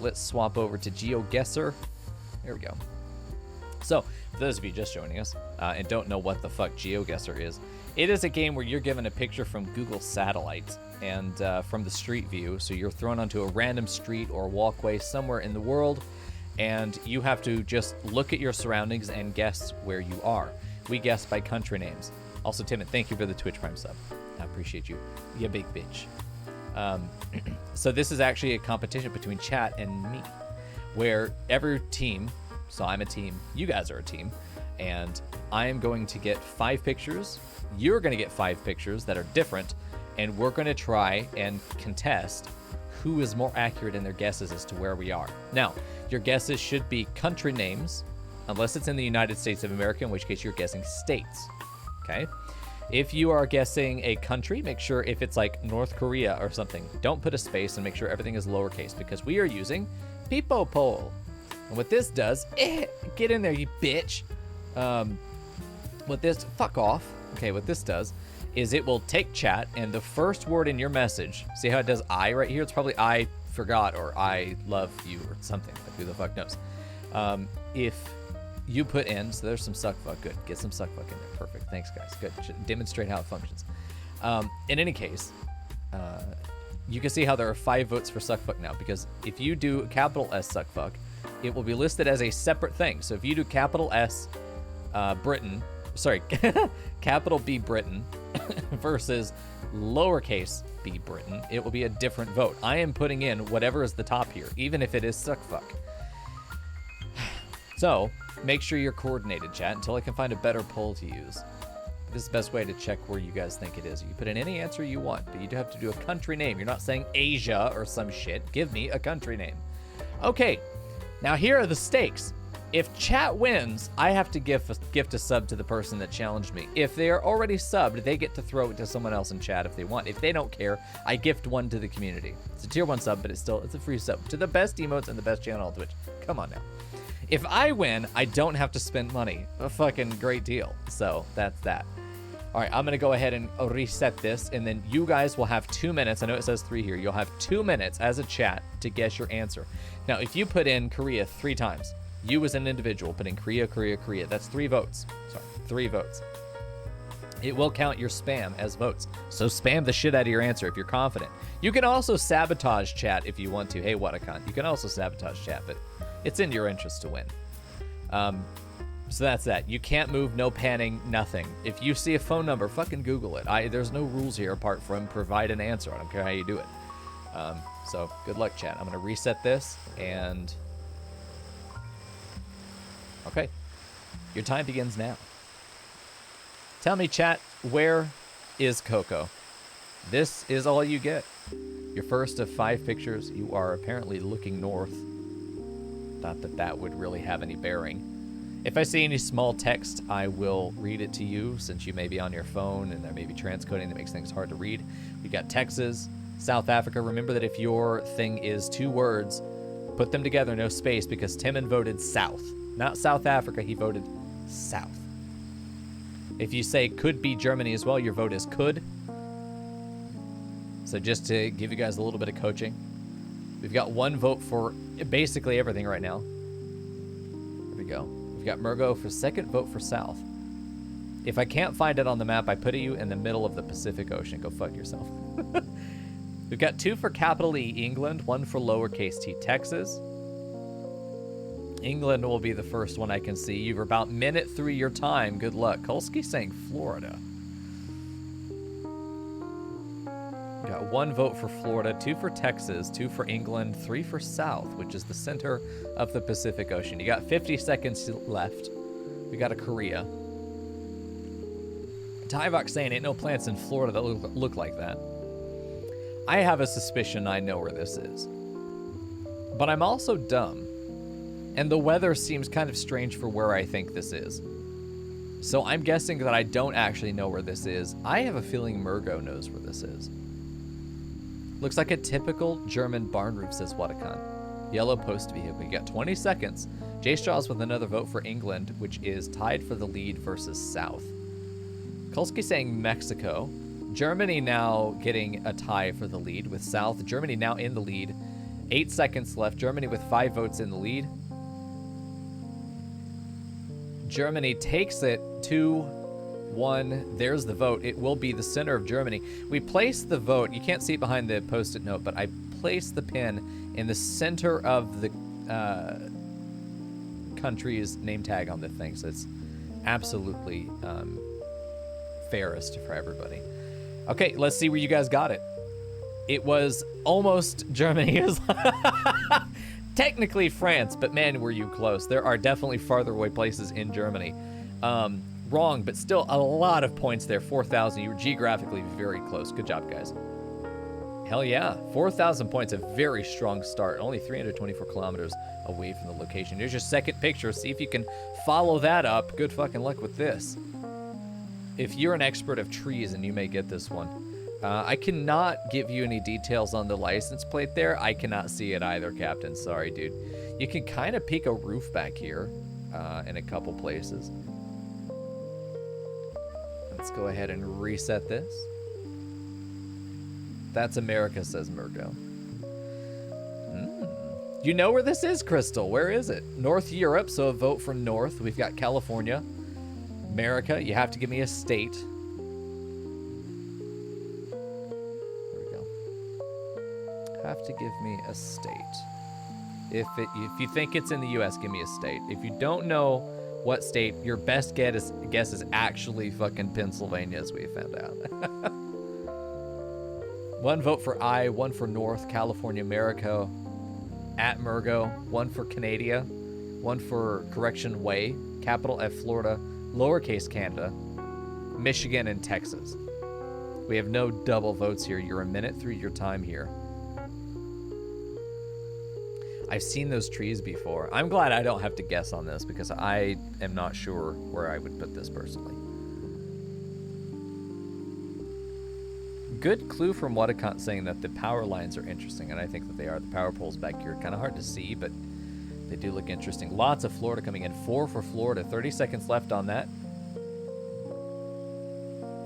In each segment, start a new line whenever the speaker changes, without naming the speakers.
Let's swap over to Geoguessr. There we go. So, for those of you just joining us and don't know what the fuck Geoguessr is, it is a game where you're given a picture from Google Satellites and from the street view. So you're thrown onto a random street or walkway somewhere in the world, and you have to just look at your surroundings and guess where you are. We guess by country names. Also, Timon, thank you for the Twitch Prime sub. I appreciate you. You big bitch. So this is actually a competition between chat and me, where every team, so I'm a team, you guys are a team, and I am going to get 5 pictures. You're going to get 5 pictures that are different, and we're going to try and contest who is more accurate in their guesses as to where we are. Now, your guesses should be country names, unless it's in the United States of America, in which case you're guessing states, okay? If you are guessing a country, make sure if it's like North Korea or something, don't put a space and make sure everything is lowercase, because we are using Peepo Poll. And what this does, get in there, you bitch. Fuck off. Okay, what this does is it will take chat, and the first word in your message, see how it does I right here? It's probably I forgot or I love you or something. Like, who the fuck knows? If you put in, so there's some suckfuck. Good. Get some suckfuck in there. Perfect. Thanks, guys. Good. Should demonstrate how it functions. In any case, you can see how there are 5 votes for suckfuck now, because if you do capital S suckfuck, it will be listed as a separate thing. So if you do capital S Britain, sorry, capital B Britain versus lowercase b Britain, it will be a different vote. I am putting in whatever is the top here, even if it is suckfuck. So make sure you're coordinated, chat, until I can find a better poll to use. This is the best way to check where you guys think it is. You put in any answer you want, but you do have to do a country name. You're not saying Asia or some shit. Give me a country name. Okay, now here are the stakes. If chat wins, I have to gift a sub to the person that challenged me. If they are already subbed, they get to throw it to someone else in chat if they want. If they don't care, I gift one to the community. It's a tier 1 sub, but it's a free sub to the best emotes and the best channel on Twitch. Come on now. If I win, I don't have to spend money. A fucking great deal. So that's that. All right, I'm going to go ahead and reset this, and then you guys will have 2 minutes. I know it says 3 here. You'll have 2 minutes as a chat to guess your answer. Now, if you put in Korea 3 times, you as an individual put in Korea, Korea, Korea. That's 3 votes. Sorry, 3 votes. It will count your spam as votes. So spam the shit out of your answer if you're confident. You can also sabotage chat if you want to. Hey, what a cunt. You can also sabotage chat, but it's in your interest to win. So that's that. You can't move, no panning, nothing. If you see a phone number, fucking Google it. There's no rules here apart from provide an answer. I don't care how you do it. So good luck, chat. I'm going to reset this, and okay. Your time begins now. Tell me, chat, where is Coco? This is all you get. Your first of 5 pictures. You are apparently looking north. Not that that would really have any bearing. If I see any small text, I will read it to you, since you may be on your phone and there may be transcoding that makes things hard to read. We got Texas, South Africa. Remember that if your thing is 2 words, put them together, no space, because Timon voted South. Not South Africa, he voted South. If you say could be Germany as well, your vote is could. So just to give you guys a little bit of coaching, we've got 1 vote for basically everything right now. There we go. We've got Murgo for 2nd vote for South. If I can't find it on the map, I put you in the middle of the Pacific Ocean. Go fuck yourself. We've got 2 for capital E, England, 1 for lowercase t, Texas. England will be the first one I can see. You're about minute through your time. Good luck. Kolsky's saying Florida. Got 1 vote for Florida, 2 for Texas, 2 for England, 3 for South, which is the center of the Pacific Ocean. You got 50 seconds left. We got a Korea. Tyvok saying ain't no plants in Florida that look like that. I have a suspicion I know where this is. But I'm also dumb. And the weather seems kind of strange for where I think this is. So I'm guessing that I don't actually know where this is. I have a feeling Murgo knows where this is. Looks like a typical German barn roof, says Watakan. Yellow post vehicle. You got 20 seconds. Jay Straws with another vote for England, which is tied for the lead versus South. Kulski saying Mexico. Germany now getting a tie for the lead with South. Germany now in the lead. 8 seconds left. Germany with 5 votes in the lead. Germany takes it 2-1. There's the vote. It will be the center of Germany. We placed the vote. You can't see it behind the post-it note, but I placed the pin in the center of the country's name tag on the thing. So it's absolutely fairest for everybody. Okay, let's see where you guys got it. It was almost Germany. It was technically France, but man, were you close. There are definitely farther away places in Germany. Wrong, but still a lot of points there. 4,000. You were geographically very close. Good job, guys. Hell yeah. 4,000 points, a very strong start. Only 324 kilometers away from the location. Here's your second picture. See if you can follow that up. Good fucking luck with this. If you're an expert of trees, and you may get this one. I cannot give you any details on the license plate there. I cannot see it either, Captain. Sorry, dude. You can kind of peek a roof back here in a couple places. Let's go ahead and reset this. That's America, says Mirko. You know where this is, Crystal. Where is it? North Europe, so a vote for North. We've got California. America, you have to give me a state. There we go. Have to give me a state. If you think it's in the U.S., give me a state. If you don't know what state, your best guess is actually fucking Pennsylvania, as we found out. One vote for I, one for North, California, America, at Murgo, one for Canada, one for Correction Way, capital F, Florida, lowercase Canada, Michigan, and Texas. We have no double votes here. You're a minute through your time here. I've seen those trees before. I'm glad I don't have to guess on this because I am not sure where I would put this personally. Good clue from Wadakant saying that the power lines are interesting, and I think that they are. The power poles back here, kind of hard to see, but they do look interesting. Lots of Florida coming in. 4 for Florida. 30 seconds left on that.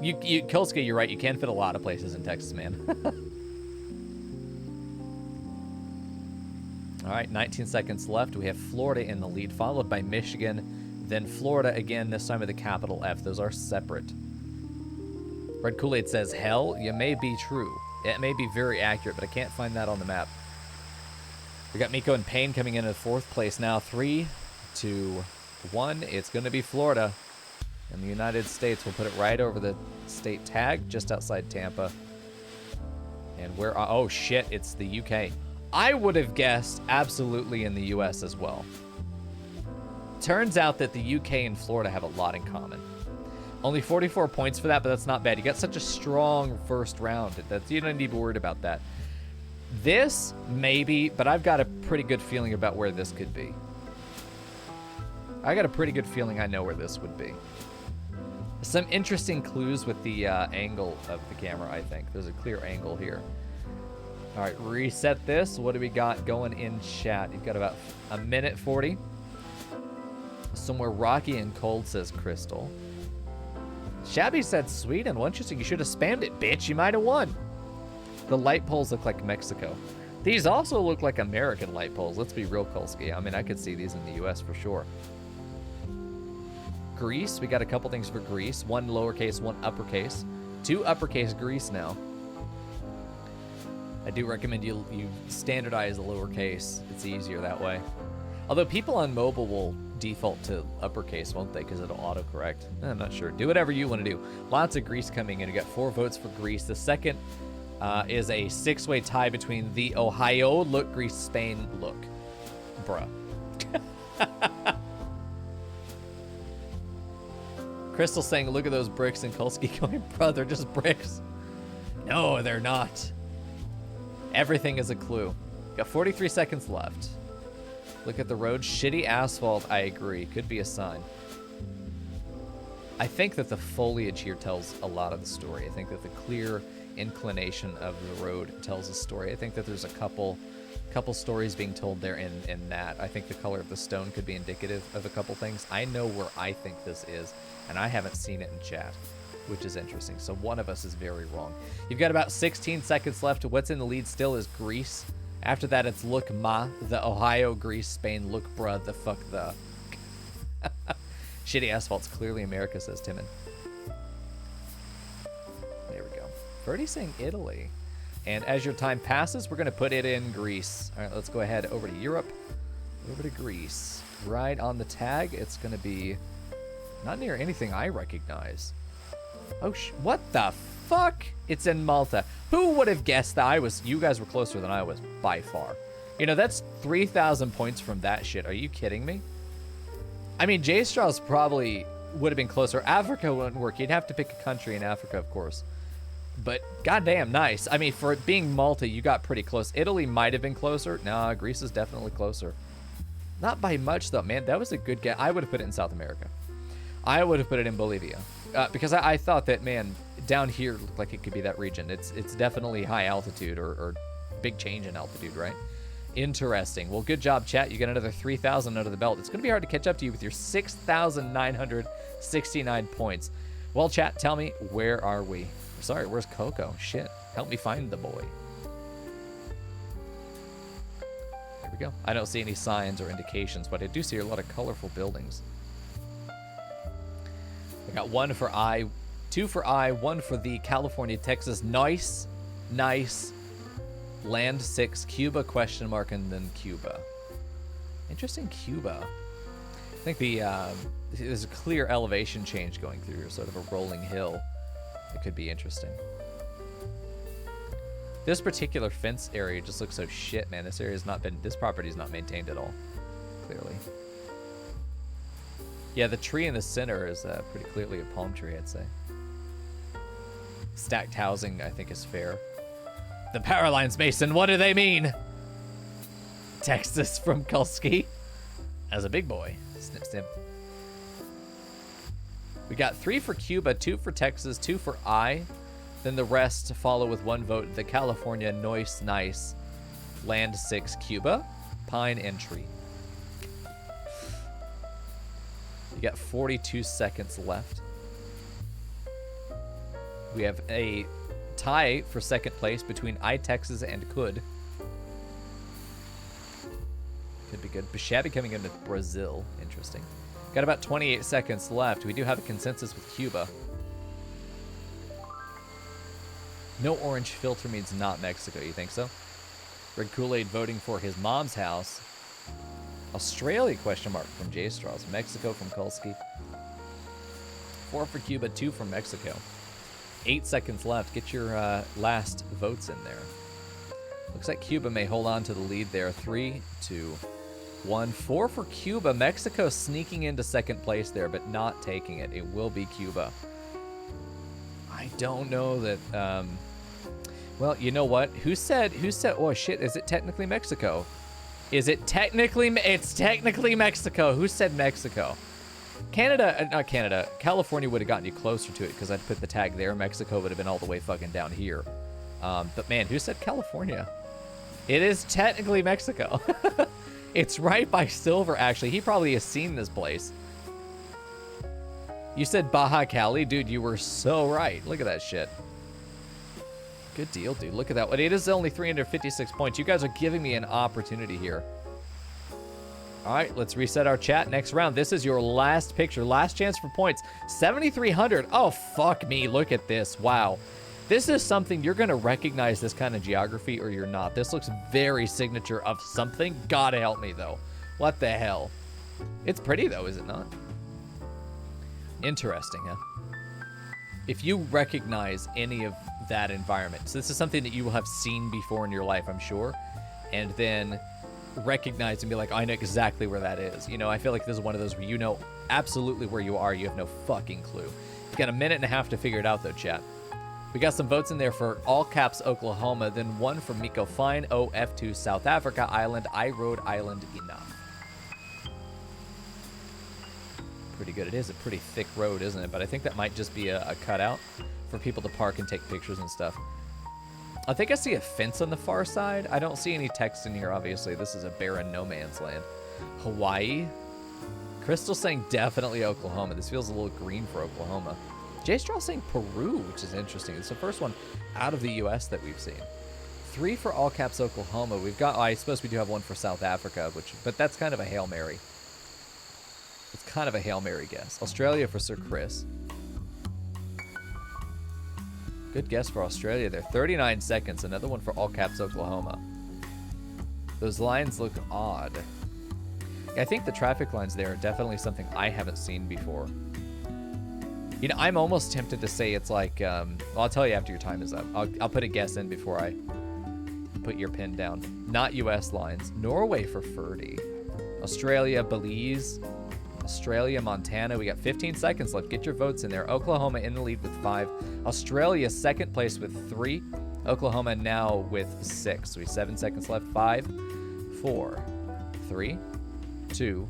Kolska, you're right. You can fit a lot of places in Texas, man. All right, 19 seconds left. We have Florida in the lead, followed by Michigan, then Florida again, this time with a capital F. Those are separate. Red Kool-Aid says, hell, you may be true. It may be very accurate, but I can't find that on the map. We got Mico and Payne coming in 4th place now. 3, 2, 1. It's going to be Florida. In the United States, we'll put it right over the state tag, just outside Tampa. And where... oh, shit, it's the UK. I would have guessed absolutely in the US as well. Turns out that the UK and Florida have a lot in common. Only 44 points for that, but that's not bad. You got such a strong first round. You don't need to be worried about that. This, maybe, but I've got a pretty good feeling about where this could be. I got a pretty good feeling I know where this would be. Some interesting clues with the angle of the camera, I think. There's a clear angle here. All right, reset this. What do we got going in chat? You've got about a minute 40. Somewhere rocky and cold, says Crystal. Shabby said Sweden. Well, interesting. You should have spammed it, bitch. You might have won. The light poles look like Mexico. These also look like American light poles. Let's be real, Kolsky. I mean, I could see these in the U.S. for sure. Greece. We got a couple things for Greece. 1 lowercase, 1 uppercase. 2 uppercase Greece now. I do recommend you standardize the lowercase. It's easier that way. Although people on mobile will default to uppercase, won't they? Because it'll autocorrect. I'm not sure. Do whatever you want to do. Lots of Greece coming in. You got 4 votes for Greece. The second is a 6-way tie between the Ohio look, Greece, Spain look. Bruh. Crystal saying, look at those bricks, and Kolsky going, bro, they're just bricks. No, they're not. Everything is a clue. Got 43 seconds left. Look at the road. Shitty asphalt, I agree. Could be a sign. I think that the foliage here tells a lot of the story. I think that the clear inclination of the road tells a story. I think that there's a couple stories being told there in that. I think the color of the stone could be indicative of a couple things. I know where I think this is, and I haven't seen it in chat, which is interesting. So one of us is very wrong. You've got about 16 seconds left. What's in the lead still is Greece. After that, it's look ma, the Ohio, Greece, Spain, look bruh, the fuck the. Shitty asphalt's clearly America, says Timon. There we go. Verdi's saying Italy. And as your time passes, we're going to put it in Greece. All right, let's go ahead over to Europe, over to Greece. Right on the tag, it's going to be not near anything I recognize. Oh, what the fuck? It's in Malta. Who would have guessed that you guys were closer than I was, by far. You know, that's 3,000 points from that shit. Are you kidding me? I mean, J-Straw's probably would have been closer. Africa wouldn't work. You'd have to pick a country in Africa, of course. But goddamn nice. I mean, for it being Malta, you got pretty close. Italy might have been closer. Nah, Greece is definitely closer. Not by much, though, man. That was a good guess. I would have put it in South America. I would have put it in Bolivia. Because I thought that, man, down here looked like it could be that region. It's definitely high altitude or big change in altitude, right? Interesting. Well, good job, chat. You get another 3,000 under the belt. It's going to be hard to catch up to you with your 6,969 points. Well, chat, tell me, where are we? Sorry, where's Coco? Shit. Help me find the boy. There we go. I don't see any signs or indications, but I do see a lot of colorful buildings. I got 1 for I, 2 for I, 1 for the California, Texas. Nice. Nice. Land 6, Cuba, question mark, and then Cuba. Interesting, Cuba. I think there's a clear elevation change going through, sort of a rolling hill. It could be interesting. This particular fence area just looks so shit, man. This property's not maintained at all, clearly. Yeah, the tree in the center is pretty clearly a palm tree, I'd say. Stacked housing, I think, is fair. The power lines, Mason, what do they mean? Texas from Kulski. As a big boy. Snip, snip. We got 3 for Cuba, 2 for Texas, 2 for I. Then the rest to follow with 1 vote. The California, Noise, Nice. Land 6, Cuba, Pine, and Tree. You got 42 seconds left. We have a tie for second place between I, Texas, and Could. Could be good. Bashabi coming into Brazil. Interesting. Got about 28 seconds left. We do have a consensus with Cuba. No orange filter means not Mexico. You think so? Red Kool-Aid voting for his mom's house. Australia, question mark, from J Straws. Mexico from Kulski. 4 for Cuba, 2 from Mexico. 8 seconds left. Get your last votes in there. Looks like Cuba may hold on to the lead there. 3, 2, 1. 4 for Cuba. Mexico sneaking into second place there, but not taking it. It will be Cuba. I don't know that... well, you know what? Who said... Oh, shit. Is it technically Mexico? Is it technically... It's technically Mexico. Who said Mexico? Canada... Not Canada. California would have gotten you closer to it because I'd put the tag there. Mexico would have been all the way fucking down here. But, man, who said California? It is technically Mexico. It's right by Silver, actually. He probably has seen this place. You said Baja Cali? Dude, you were so right. Look at that shit. Good deal, dude. Look at that one. It is only 356 points. You guys are giving me an opportunity here. All right, let's reset our chat. Next round. This is your last picture. Last chance for points. 7,300. Oh, fuck me. Look at this. Wow. This is something you're going to recognize this kind of geography or you're not. This looks very signature of something. God help me, though. What the hell? It's pretty, though, is it not? Interesting, huh? If you recognize any of that environment, so this is something that you will have seen before in your life, I'm sure, and then recognize and be like, I know exactly where that is. You know, I feel like this is one of those where you know absolutely where you are. You have no fucking clue. You've got a minute and a half to figure it out, though, chat. We got some votes in there for all caps Oklahoma, then 1 for Mico Fine, OF2 South Africa Island, I Rhode Island enough. Pretty good. It is a pretty thick road, isn't it? But I think that might just be a cutout for people to park and take pictures and stuff. I think I see a fence on the far side. I don't see any text in here, obviously. This is a barren no man's land. Hawaii. Crystal saying definitely Oklahoma. This feels a little green for Oklahoma. J Straw saying Peru, which is interesting. It's the first one out of the U.S. that we've seen. 3 for all caps Oklahoma. We've got, I suppose we do have 1 for South Africa, but that's kind of a Hail Mary. It's kind of a Hail Mary guess. Australia for Sir Chris. Good guess for Australia there. 39 seconds. Another one for all caps Oklahoma. Those lines look odd. I think the traffic lines there are definitely something I haven't seen before. You know, I'm almost tempted to say it's like, well, I'll tell you after your time is up. I'll put a guess in before I put your pin down. Not U.S. lines. Norway for Ferdy. Australia, Belize. Australia, Montana. We got 15 seconds left. Get your votes in there. Oklahoma in the lead with 5. Australia second place with 3. Oklahoma now with 6. So we have 7 seconds left. 5, 4, 3, 2,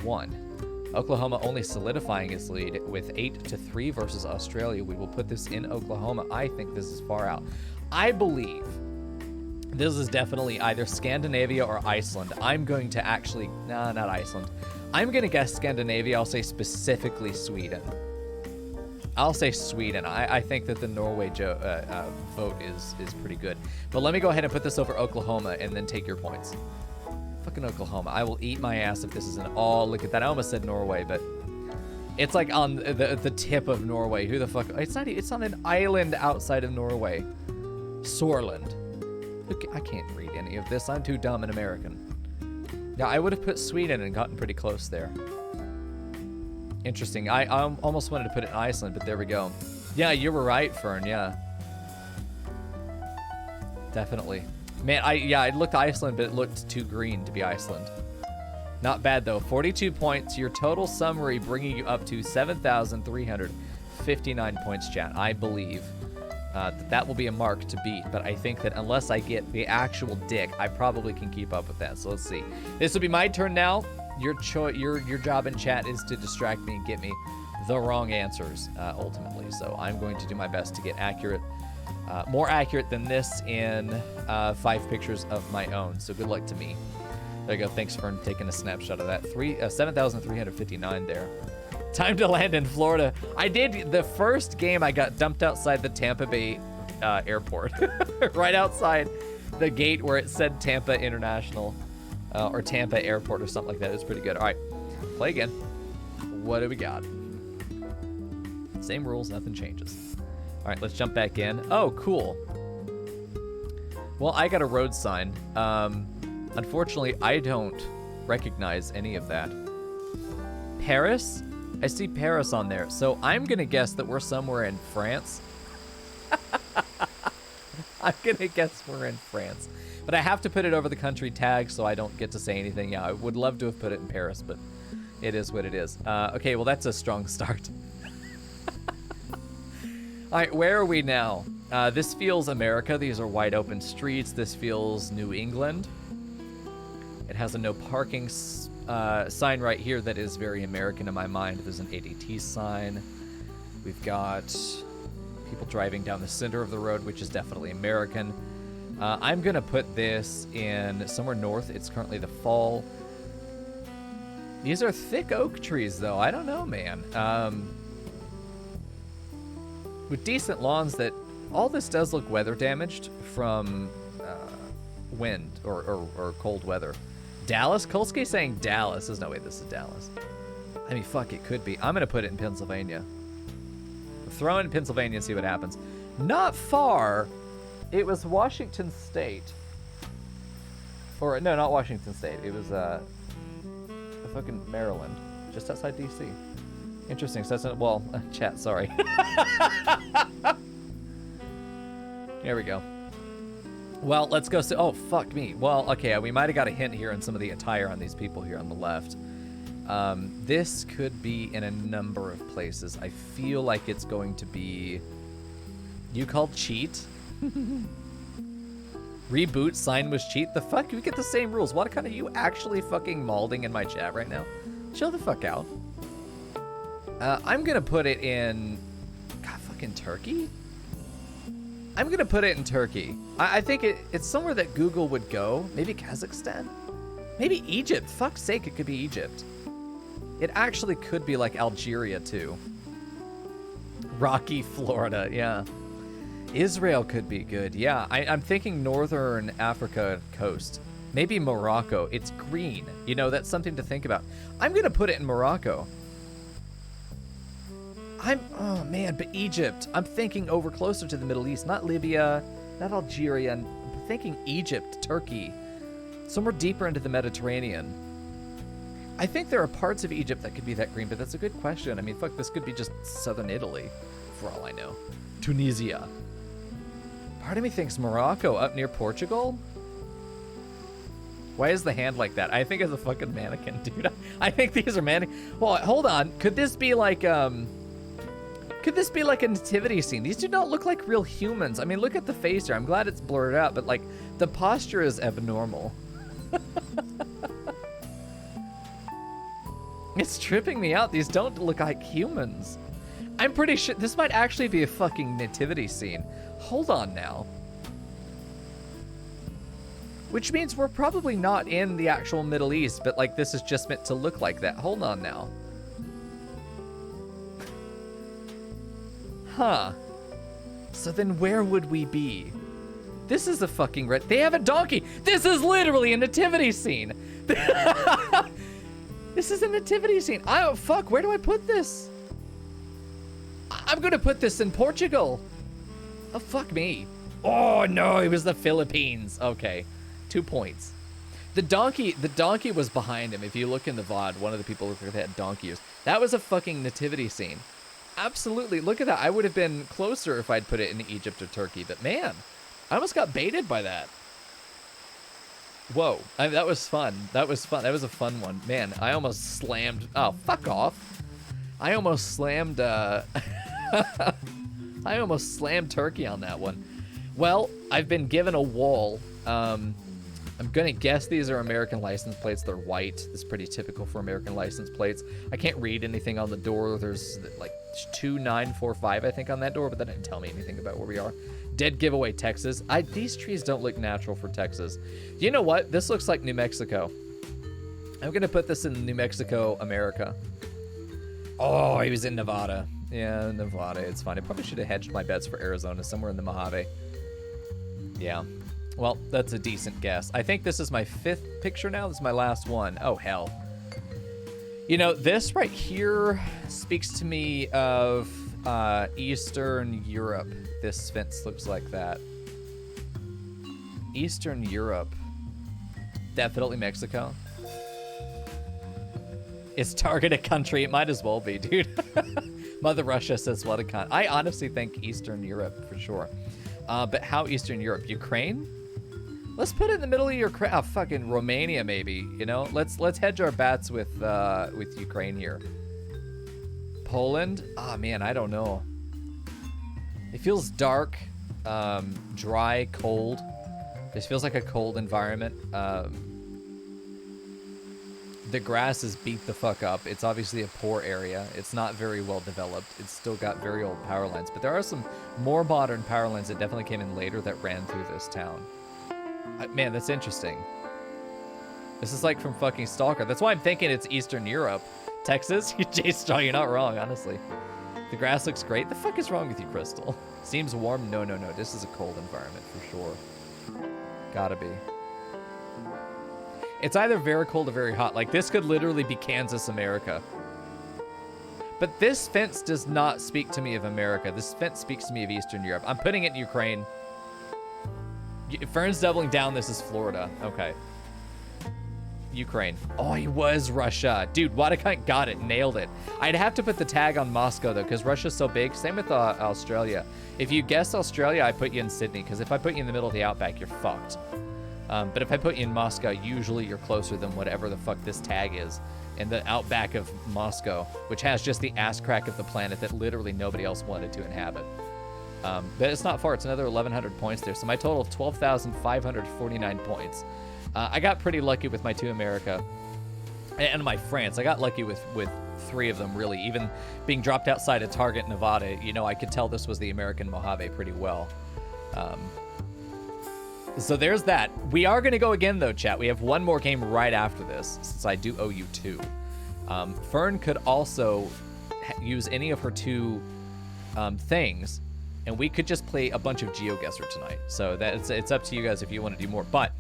1. Oklahoma only solidifying its lead with 8-3 versus Australia. We will put this in Oklahoma. I think this is far out. I believe this is definitely either Scandinavia or Iceland. I'm going to actually, nah, not Iceland. I'm going to guess Scandinavia. I'll say specifically Sweden. I'll say Sweden. I think that the Norway vote is pretty good. But let me go ahead and put this over Oklahoma and then take your points. Fucking Oklahoma. I will eat my ass if this is an all. Look at that. I almost said Norway, but it's like on the tip of Norway. Who the fuck? It's on an island outside of Norway. Sorland. Look, I can't read any of this. I'm too dumb and American. Yeah, I would have put Sweden and gotten pretty close there. Interesting. I almost wanted to put it in Iceland, but there we go. Yeah, you were right, Fern. Yeah. Definitely. Man, I looked Iceland, but it looked too green to be Iceland. Not bad, though. 42 points. Your total summary bringing you up to 7,359 points, chat. I believe that will be a mark to beat, but I think that unless I get the actual dick, I probably can keep up with that. So let's see. This will be my turn now. Your job in chat is to distract me and get me the wrong answers, ultimately. So I'm going to do my best to get accurate. More accurate than this in 5 pictures of my own. So good luck to me. There you go. Thanks for taking a snapshot of that. 7,359 there. Time to land in Florida. I did the first game. I got dumped outside the Tampa Bay airport, right outside the gate where it said Tampa International or Tampa Airport or something like that. It was pretty good. All right, play again. What do we got? Same rules. Nothing changes. All right, let's jump back in. Oh, cool. Well, I got a road sign. Unfortunately, I don't recognize any of that. Paris? I see Paris on there. So I'm going to guess that we're somewhere in France. I'm going to guess we're in France. But I have to put it over the country tag so I don't get to say anything. Yeah, I would love to have put it in Paris, but it is what it is. Okay, well, that's a strong start. All right, where are we now? This feels America. These are wide open streets. This feels New England. It has a no parking sign right here that is very American in my mind. There's an ADT sign. We've got people driving down the center of the road, which is definitely American. I'm going to put this in somewhere north. It's currently the fall. These are thick oak trees, though. I don't know, man. With decent lawns that... All this does look weather damaged from wind or cold weather. Dallas? Kolsky saying Dallas. There's no way this is Dallas. I mean, fuck, it could be. I'm going to put it in Pennsylvania. Throw in Pennsylvania and see what happens. Not far. It was Washington State. Or, no, not Washington State. It was fucking Maryland. Just outside D.C. Interesting. So that's, well, chat, sorry. There we go. Well, let's go. Oh, fuck me. Well, okay, we might have got a hint here on some of the attire on these people here on the left. This could be in a number of places. I feel like it's going to be... You called cheat? Reboot sign was cheat? The fuck? We get the same rules. What kind of you actually fucking malding in my chat right now? Chill the fuck out. I'm gonna put it in... God, fucking Turkey? I'm gonna put it in Turkey. I think it's somewhere that Google would go. Maybe Kazakhstan? Maybe Egypt. Fuck's sake, it could be Egypt. It actually could be like Algeria too. Rocky, Florida, yeah. Israel could be good. Yeah, I'm thinking Northern Africa coast. Maybe Morocco. It's green. You know, that's something to think about. I'm going to put it in Morocco. Oh man, but Egypt. I'm thinking over closer to the Middle East, not Libya, not Algeria. I'm thinking Egypt, Turkey, somewhere deeper into the Mediterranean. I think there are parts of Egypt that could be that green, but that's a good question. I mean, fuck, this could be just southern Italy, for all I know. Tunisia. Part of me thinks Morocco, up near Portugal. Why is the hand like that? I think it's a fucking mannequin, dude. I think these are mannequins. Well, hold on. Could this be like a nativity scene? These do not look like real humans. I mean, look at the face here. I'm glad it's blurred out, but like the posture is abnormal. It's tripping me out. These don't look like humans. I'm pretty sure this might actually be a fucking nativity scene. Hold on now. Which means we're probably not in the actual Middle East, but like this is just meant to look like that. Hold on now. Huh. So then where would we be? This is a fucking red. They have a donkey. This is literally a nativity scene. This is a nativity scene. Oh, fuck. Where do I put this? I'm going to put this in Portugal. Oh, fuck me. Oh, no. It was the Philippines. Okay. 2 points. The donkey was behind him. If you look in the VOD, one of the people who had donkey ears. That was a fucking nativity scene. Absolutely. Look at that. I would have been closer if I'd put it in Egypt or Turkey. But man, I almost got baited by that. Whoa. That was fun. That was fun. That was a fun one. Man, I almost slammed. Oh, fuck off. I almost slammed. I almost slammed Turkey on that one. Well, I've been given a wall. I'm going to guess these are American license plates. They're white. This is pretty typical for American license plates. I can't read anything on the door. There's like 2945, I think, on that door, but that didn't tell me anything about where we are. Dead giveaway, Texas. These trees don't look natural for Texas. You know what? This looks like New Mexico. I'm going to put this in New Mexico, America. Oh, he was in Nevada. Yeah, Nevada. It's fine. I probably should have hedged my bets for Arizona, somewhere in the Mojave. Yeah. Well, that's a decent guess. I think this is my 5th picture now. This is my last one. Oh, hell. You know, this right here speaks to me of Eastern Europe. This fence looks like that. Eastern Europe. Definitely Mexico. It's targeted country. It might as well be, dude. Mother Russia says what a cunt. I honestly think Eastern Europe for sure. But how Eastern Europe? Ukraine? Let's put it in the middle of your fucking Romania, maybe. You know, let's hedge our bets with Ukraine here. Poland? Oh man, I don't know. It feels dark, dry, cold. This feels like a cold environment. The grass is beat the fuck up. It's obviously a poor area. It's not very well developed. It's still got very old power lines, but there are some more modern power lines that definitely came in later that ran through this town. Man, that's interesting. This is like from fucking Stalker. That's why I'm thinking it's Eastern Europe. Texas? J-Straw, you're not wrong, honestly. The grass looks great. The fuck is wrong with you, Crystal? Seems warm? No. This is a cold environment for sure. Gotta be. It's either very cold or very hot. Like, this could literally be Kansas, America. But this fence does not speak to me of America. This fence speaks to me of Eastern Europe. I'm putting it in Ukraine. Fern's doubling down. This is Florida. Okay. Ukraine. Oh, he was Russia. Dude, what a cunt. Got it. Nailed it. I'd have to put the tag on Moscow, though, because Russia's so big. Same with Australia. If you guess Australia, I put you in Sydney, because if I put you in the middle of the outback, you're fucked. But if I put you in Moscow, usually you're closer than whatever the fuck this tag is. In the outback of Moscow, which has just the ass crack of the planet that literally nobody else wanted to inhabit. But it's not far. It's another 1,100 points there. So my total of 12,549 points. I got pretty lucky with my 2 America and my France. I got lucky with 3 of them, really. Even being dropped outside of Target, Nevada, you know, I could tell this was the American Mojave pretty well. So there's that. We are going to go again, though, chat. We have one more game right after this, since I do owe you 2. Fern could also use any of her 2 things and we could just play a bunch of Geoguessr tonight. So it's up to you guys if you want to do more. But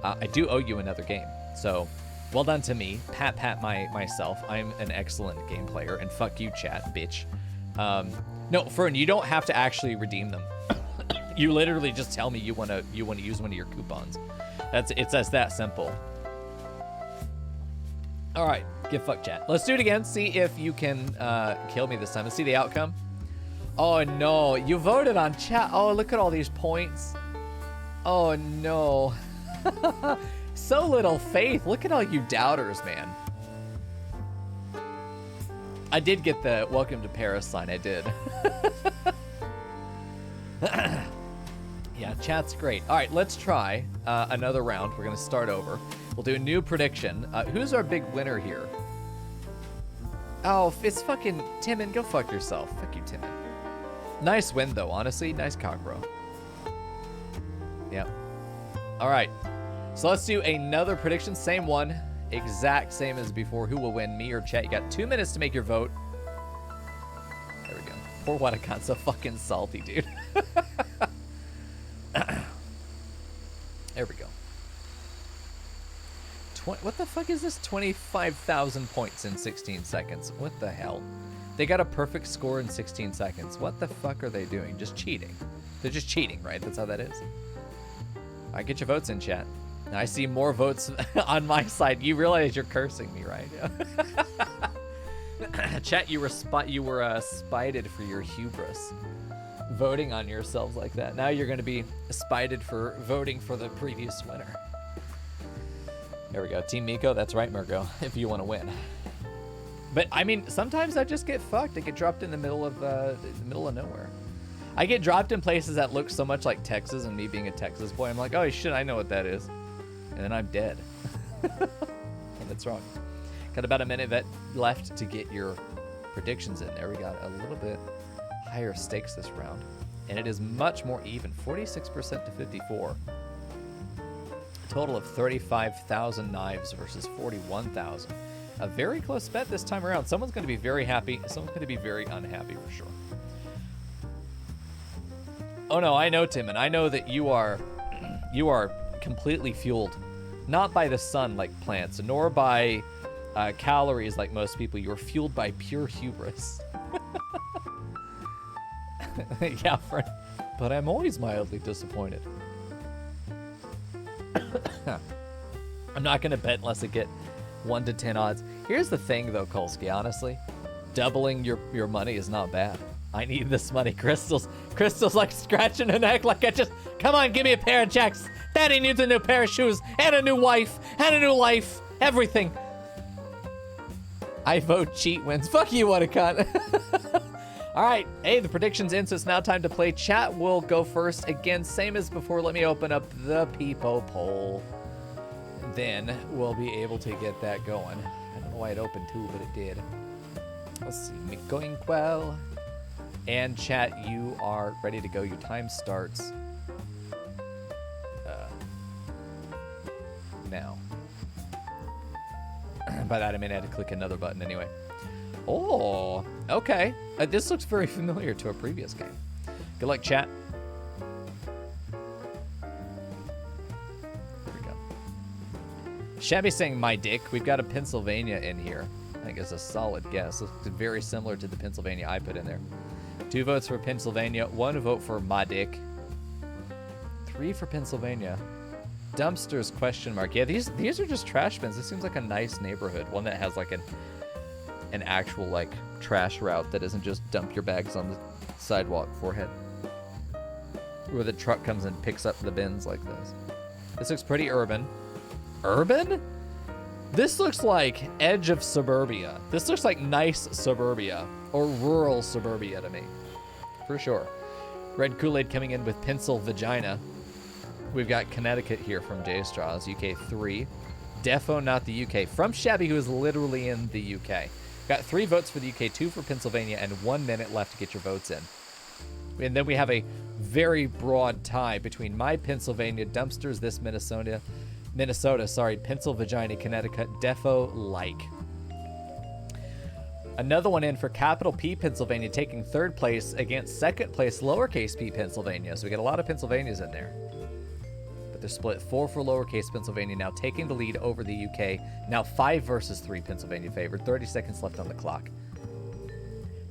I do owe you another game. So well done to me. Pat myself. I'm an excellent game player. And fuck you, chat, bitch. No, Fern, you don't have to actually redeem them. You literally just tell me you want to use one of your coupons. It's just that simple. All right, give fuck chat. Let's do it again. See if you can kill me this time. Let's see the outcome. Oh no, you voted on chat. Oh, look at all these points. Oh no. So little faith. Look at all you doubters, man. I did get the welcome to Paris sign. I did. Yeah, chat's great. All right, let's try another round. We're going to start over. We'll do a new prediction. Who's our big winner here? Oh, it's fucking Timon. Go fuck yourself. Fuck you, Timon. Nice win, though, honestly. Nice cock, bro. Yep. All right. So let's do another prediction. Same one. Exact same as before. Who will win, me or chat? You got 2 minutes to make your vote. There we go. Poor Watakan, so fucking salty, dude. There we go. What the fuck is this? 25,000 points in 16 seconds. What the hell? They got a perfect score in 16 seconds. What the fuck are they doing? Just cheating. They're just cheating, right? That's how that is. All right, get your votes in, chat. Now, I see more votes on my side. You realize you're cursing me, right? Chat, you were spited for your hubris. Voting on yourselves like that. Now you're going to be spited for voting for the previous winner. There we go. Team Mico, that's right, Mirko, if you want to win. But, I mean, sometimes I just get fucked. I get dropped in the middle of nowhere. I get dropped in places that look so much like Texas, and me being a Texas boy, I'm like, oh, shit, I know what that is. And then I'm dead. And that's wrong. Got about a minute left to get your predictions in. There we got a little bit higher stakes this round. And it is much more even. 46% to 54. A total of 35,000 knives versus 41,000. A very close bet this time around. Someone's going to be very happy. Someone's going to be very unhappy for sure. Oh no, I know, Tim, and I know that you are completely fueled, not by the sun like plants, nor by calories like most people. You are fueled by pure hubris. Yeah, friend. But I'm always mildly disappointed. I'm not gonna bet unless I get 1 to 10 odds. Here's the thing, though, Kolsky. Honestly, doubling your money is not bad. I need this money. Crystal's like scratching her neck like come on, give me a pair of checks. Daddy needs a new pair of shoes and a new wife and a new life. Everything. I vote cheat wins. Fuck you, Watakan. All right. Hey, the prediction's in, so it's now time to play. Chat will go first. Again, same as before. Let me open up the Peepo poll. Then we'll be able to get that going. I don't know why it opened too, but it did. Let's see. Mico well. And chat, you are ready to go. Your time starts now. By that I mean I had to click another button anyway. Oh, okay. This looks very familiar to a previous game. Good luck, chat. There we go. Shabby saying my dick. We've got a Pennsylvania in here. I think it's a solid guess. Looks very similar to the Pennsylvania I put in there. 2 votes for Pennsylvania, 1 vote for my dick. 3 for Pennsylvania. Dumpsters question mark. Yeah, these are just trash bins. This seems like a nice neighborhood. One that has like an actual like trash route that isn't just dump your bags on the sidewalk forehead. Where the truck comes and picks up the bins like this. This looks pretty urban. Urban? This looks like edge of suburbia. This looks like nice suburbia or rural suburbia to me, for sure. Red Kool-Aid coming in with pencil vagina. We've got Connecticut here from J Straws, UK 3. Defo, not the UK. From Shabby, who is literally in the UK. Got 3 votes for the UK, 2 for Pennsylvania, and 1 minute left to get your votes in. And then we have a very broad tie between my Pennsylvania, Dumpsters, this Minnesota, pencil vagina, Connecticut, defo like. Another one in for capital P Pennsylvania, taking third place against second place lowercase p Pennsylvania. So we get a lot of Pennsylvanias in there. But they're split 4 for lowercase Pennsylvania, now taking the lead over the UK. Now 5 versus 3 Pennsylvania favored. 30 seconds left on the clock.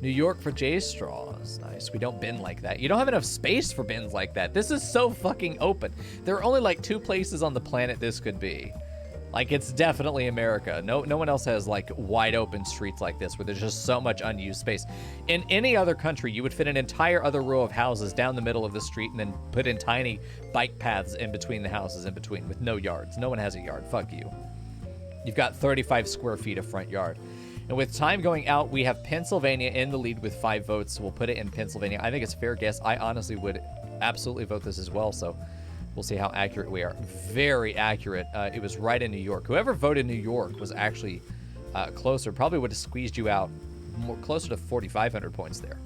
New York for J straws. Nice. We don't bin like that. You don't have enough space for bins like that. This is so fucking open. There are only like 2 places on the planet this could be. Like, it's definitely America. No one else has like wide open streets like this where there's just so much unused space. In any other country, you would fit an entire other row of houses down the middle of the street and then put in tiny bike paths in between the houses in between with no yards. No one has a yard. Fuck you. You've got 35 square feet of front yard. And with time going out, we have Pennsylvania in the lead with 5 votes. So we'll put it in Pennsylvania. I think it's a fair guess. I honestly would absolutely vote this as well. So we'll see how accurate we are. Very accurate. It was right in New York. Whoever voted New York was actually closer. Probably would have squeezed you out more closer to 4,500 points there.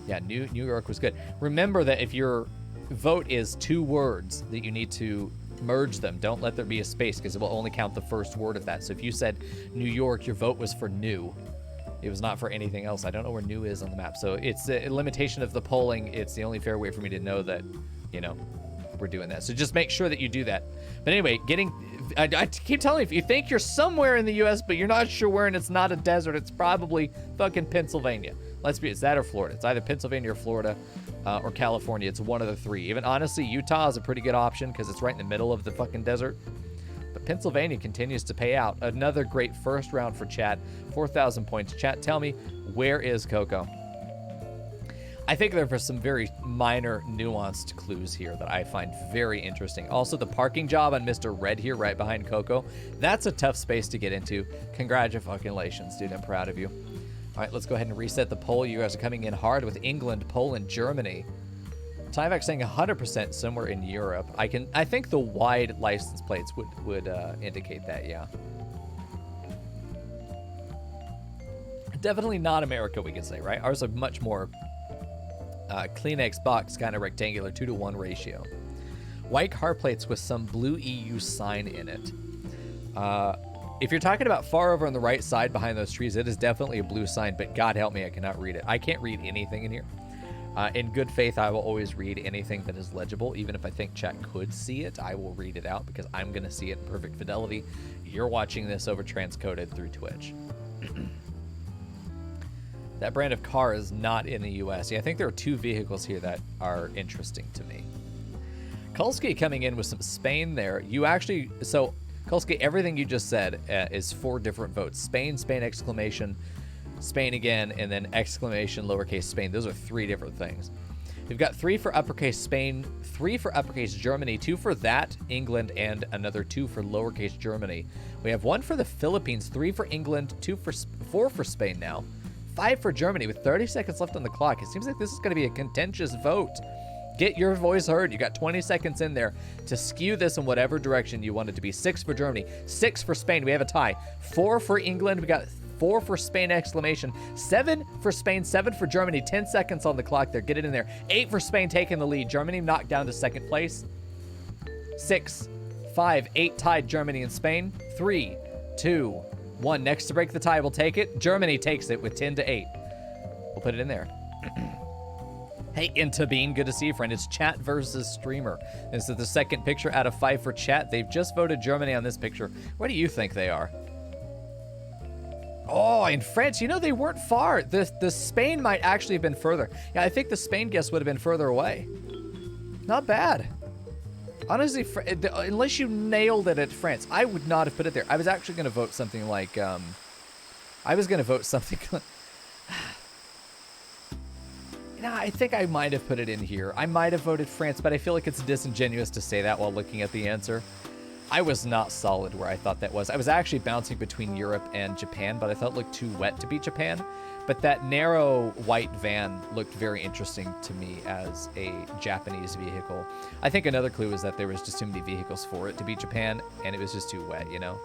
Yeah, New York was good. Remember that if your vote is 2 words, that you need to merge them. Don't let there be a space because it will only count the first word of that. So if you said New York, your vote was for new. It was not for anything else. I don't know where new is on the map. So it's a limitation of the polling. It's the only fair way for me to know that, you know, we're doing that. So just make sure that you do that. But anyway, I keep telling you, if you think you're somewhere in the U.S., but you're not sure where and it's not a desert, it's probably fucking Pennsylvania. It's that or Florida. It's either Pennsylvania or Florida. Or California. It's one of the 3. Even honestly, Utah is a pretty good option because it's right in the middle of the fucking desert. But Pennsylvania continues to pay out. Another great first round for chat. 4,000 points. Chat, tell me, where is Coco? I think there are some very minor nuanced clues here that I find very interesting. Also, the parking job on Mr. Red here right behind Coco. That's a tough space to get into. Congratulations, dude. I'm proud of you. All right, let's go ahead and reset the poll. You guys are coming in hard with England, Poland, Germany. Tyvek saying 100% somewhere in Europe. I think the wide license plates would indicate that, yeah. Definitely not America, we could say, right? Ours are much more Kleenex box kind of rectangular 2-to-1 ratio. White car plates with some blue EU sign in it. If you're talking about far over on the right side behind those trees, it is definitely a blue sign, but God help me, I cannot read it. I can't read anything in here. In good faith, I will always read anything that is legible. Even if I think chat could see it, I will read it out because I'm going to see it in perfect fidelity. You're watching this over transcoded through Twitch. That brand of car is not in the U.S. Yeah, I think there are 2 vehicles here that are interesting to me. Kulski coming in with some Spain there. You actually... So... Kulski, everything you just said is 4 different votes. Spain, Spain, exclamation, Spain again, and then exclamation, lowercase Spain. Those are 3 different things. We've got 3 for uppercase Spain, 3 for uppercase Germany, 2 for that, England, and another 2 for lowercase Germany. We have 1 for the Philippines, 3 for England, 4 for Spain now, 5 for Germany with 30 seconds left on the clock. It seems like this is going to be a contentious vote. Get your voice heard. You got 20 seconds in there to skew this in whatever direction you want it to be. 6 for Germany, 6 for Spain. We have a tie. 4 for England. We got 4 for Spain, exclamation. 7 for Spain, 7 for Germany. 10 seconds on the clock there. Get it in there. 8 for Spain taking the lead. Germany knocked down to second place. 6, 5, 8 tied Germany and Spain. 3, 2, 1. Next to break the tie, we'll take it. Germany takes it with 10-8. We'll put it in there. Hey, Intabine, good to see you, friend. It's chat versus streamer. This is the second picture out of 5 for chat. They've just voted Germany on this picture. Where do you think they are? Oh, in France, you know, they weren't far. The Spain might actually have been further. Yeah, I think the Spain guess would have been further away. Not bad. Honestly, unless you nailed it at France, I would not have put it there. I was actually going to vote something like, I think I might have put it in here. I might have voted France, but I feel like it's disingenuous to say that while looking at the answer. I was not solid where I thought that was. I was actually bouncing between Europe and Japan, but I thought it looked too wet to be Japan. But that narrow white van looked very interesting to me as a Japanese vehicle. I think another clue is that there was just too many vehicles for it to be Japan, and it was just too wet, you know?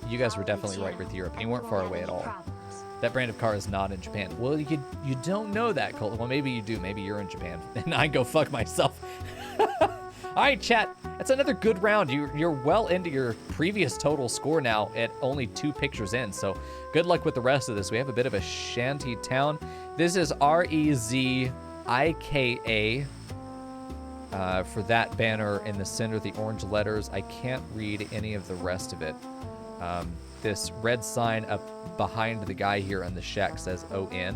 You guys were definitely right with Europe. You weren't far away at all. That brand of car is not in Japan. Well, you don't know that, Colt. Well, maybe you do. Maybe you're in Japan. And I go fuck myself. All right, chat. That's another good round. You're well into your previous total score now at only 2 pictures in. So good luck with the rest of this. We have a bit of a shanty town. This is Rezika for that banner in the center, the orange letters. I can't read any of the rest of it. This red sign up behind the guy here on the shack says ON.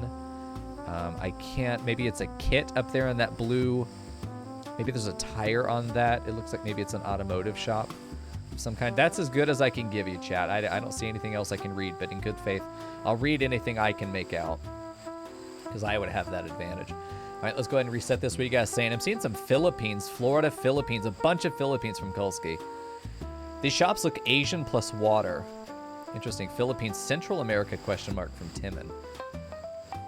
I can't, maybe it's a kit up there in that blue. Maybe there's a tire on that. It looks like maybe it's an automotive shop of some kind. That's as good as I can give you, chat. I don't see anything else I can read, but in good faith, I'll read anything I can make out because I would have that advantage. All right, let's go ahead and reset this. What are you guys saying? I'm seeing some Philippines, Florida, Philippines, a bunch of Philippines from Kulski. These shops look Asian plus water. Interesting. Philippines, Central America, question mark from Timon.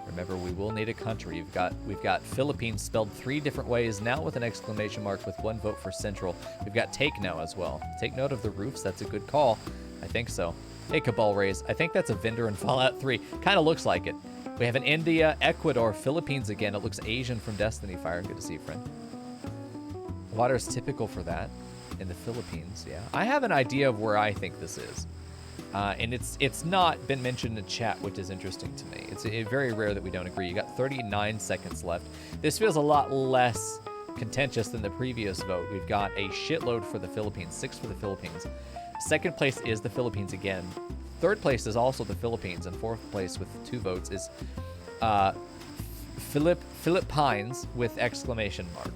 Remember, we will need a country. We've got Philippines spelled 3 different ways now with an exclamation mark with 1 vote for Central. We've got take now as well. Take note of the roofs. That's a good call. I think so. Hey, Cabal Rays. I think that's a vendor in Fallout 3. Kind of looks like it. We have an India, Ecuador, Philippines again. It looks Asian from Destiny Fire. Good to see you, friend. Water is typical for that in the Philippines, yeah. I have an idea of where I think this is. And it's not been mentioned in chat, which is interesting to me. It's very rare that we don't agree. You got 39 seconds left. This feels a lot less contentious than the previous vote. We've got a shitload for the Philippines, 6 for the Philippines. Second place is the Philippines again. Third place is also the Philippines, and fourth place with 2 votes is Philippines with exclamation mark.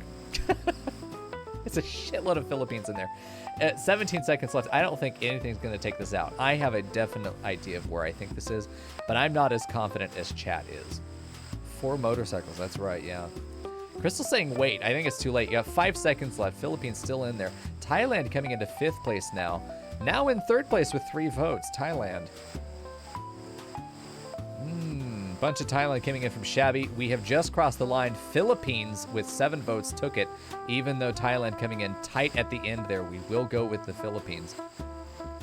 It's a shitload of Philippines in there. 17 seconds left. I don't think anything's going to take this out. I have a definite idea of where I think this is, but I'm not as confident as chat is. 4 motorcycles. That's right, yeah. Crystal's saying wait. I think it's too late. You have 5 seconds left. Philippines still in there. Thailand coming into 5th place now. Now in 3rd place with 3 votes. Thailand. Bunch of Thailand coming in from Shabby. We have just crossed the line. Philippines with 7 votes took it, even though Thailand coming in tight at the end there. We will go with the Philippines.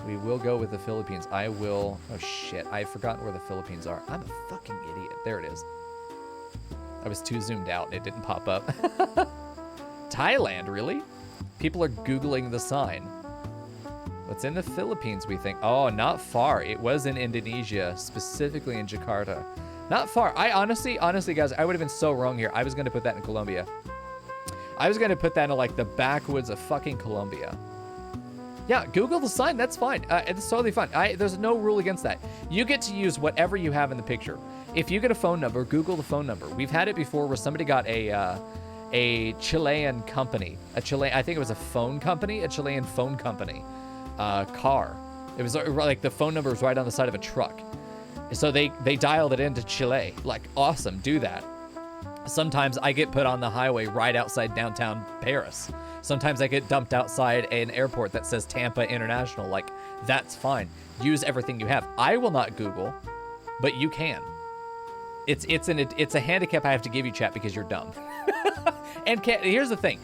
We will go with the Philippines. I will... Oh, shit. I've forgotten where the Philippines are. I'm a fucking idiot. There it is. I was too zoomed out and it didn't pop up. Thailand, really? People are Googling the sign. What's in the Philippines, we think? Oh, not far. It was in Indonesia, specifically in Jakarta. Not far. I honestly, guys, I would have been so wrong here. I was going to put that in Colombia. I was going to put that in, like, the backwoods of fucking Colombia. Yeah, Google the sign. That's fine. It's totally fine. There's no rule against that. You get to use whatever you have in the picture. If you get a phone number, Google the phone number. We've had it before where somebody got a Chilean company. I think it was a phone company, a Chilean phone company car. It was like the phone number was right on the side of a truck. So they dialed it into Chile. Like, awesome, do that. Sometimes I get put on the highway right outside downtown Paris. Sometimes I get dumped outside an airport that says Tampa International. Like, that's fine. Use everything you have. I will not Google, but you can. It's a handicap I have to give you, chat, because you're dumb. And here's the thing.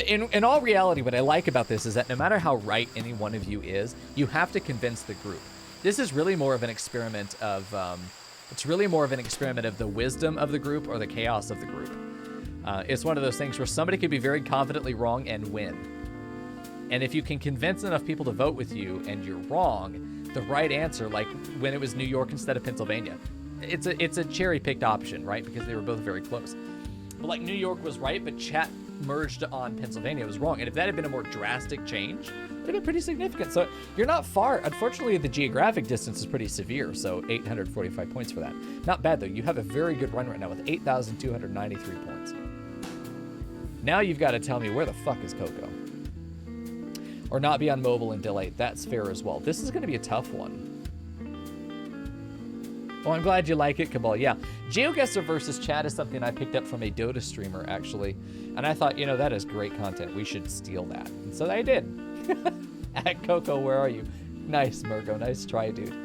In all reality, what I like about this is that no matter how right any one of you is, you have to convince the group. This is really more of an experiment of, it's really more of an experiment of the wisdom of the group or the chaos of the group. It's one of those things where somebody could be very confidently wrong and win. And if you can convince enough people to vote with you and you're wrong, the right answer, like when it was New York instead of Pennsylvania, it's a cherry-picked option, right? Because they were both very close. But like New York was right, but chat merged on Pennsylvania was wrong. And if that had been a more drastic change, it would have been pretty significant. So you're not far. Unfortunately, the geographic distance is pretty severe. So 845 points for that. Not bad, though. You have a very good run right now with 8,293 points. Now you've got to tell me where the fuck is Coco? Or not be on mobile and delayed. That's fair as well. This is going to be a tough one. Oh, I'm glad you like it, Cabal. Yeah, Geoguessr versus chat is something I picked up from a Dota streamer, actually. And I thought, that is great content. We should steal that. And so I did. At Coco, where are you? Nice, Murgo. Nice try, dude.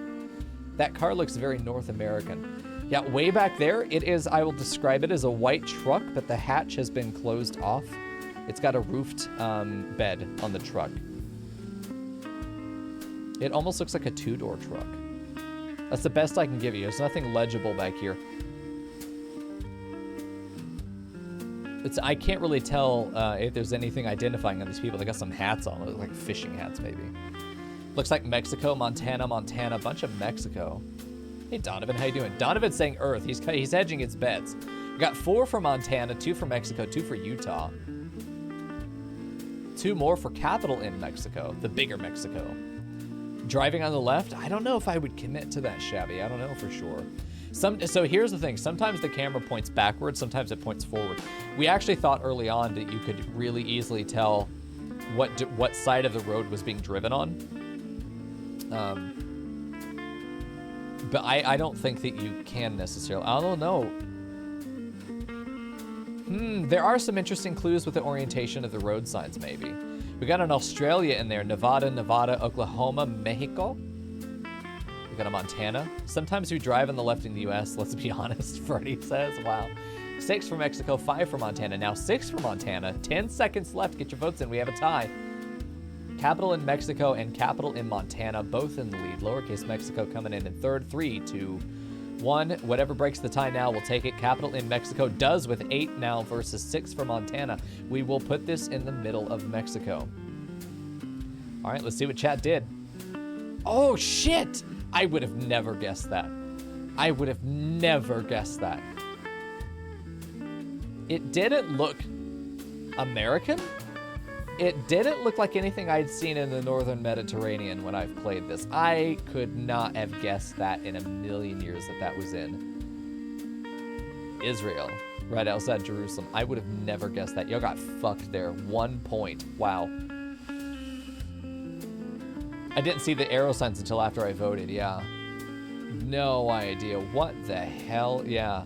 That car looks very North American. Yeah, way back there, it is, I will describe it as a white truck, but the hatch has been closed off. It's got a roofed bed on the truck. It almost looks like a 2-door truck. That's the best I can give you. There's nothing legible back here. I can't really tell if there's anything identifying on these people. They got some hats on, look like fishing hats maybe. Looks like Mexico, Montana, Montana, bunch of Mexico. Hey Donovan, how you doing? Donovan's saying Earth. He's hedging his bets. We got 4 for Montana, 2 for Mexico, 2 for Utah. 2 more for capital in Mexico, the bigger Mexico. Driving on the left, I don't know if I would commit to that, Shabby. I don't know for sure. So here's the thing. Sometimes the camera points backwards, sometimes it points forward. We actually thought early on that you could really easily tell what side of the road was being driven on. But I don't think that you can necessarily. I don't know. There are some interesting clues with the orientation of the road signs, maybe. We got an Australia in there. Nevada, Oklahoma, Mexico. We got a Montana. Sometimes we drive on the left in the U.S., let's be honest, Freddie says. Wow. 6 for Mexico, 5 for Montana. Now 6 for Montana. 10 seconds left. Get your votes in. We have a tie. Capital in Mexico and capital in Montana, both in the lead. Lowercase Mexico coming in third. 3, 2, 1. Whatever breaks the tie now, we'll take it. Capital in Mexico does with 8 now versus 6 for Montana. We will put this in the middle of Mexico. All right, let's see what chat did. Oh, shit! I would have never guessed that. I would have never guessed that. It didn't look American. It didn't look like anything I'd seen in the Northern Mediterranean when I've played this. I could not have guessed that in a million years that was in Israel, right outside Jerusalem. I would have never guessed that. Y'all got fucked there. 1 point. Wow. I didn't see the arrow signs until after I voted, yeah. No idea. What the hell? Yeah.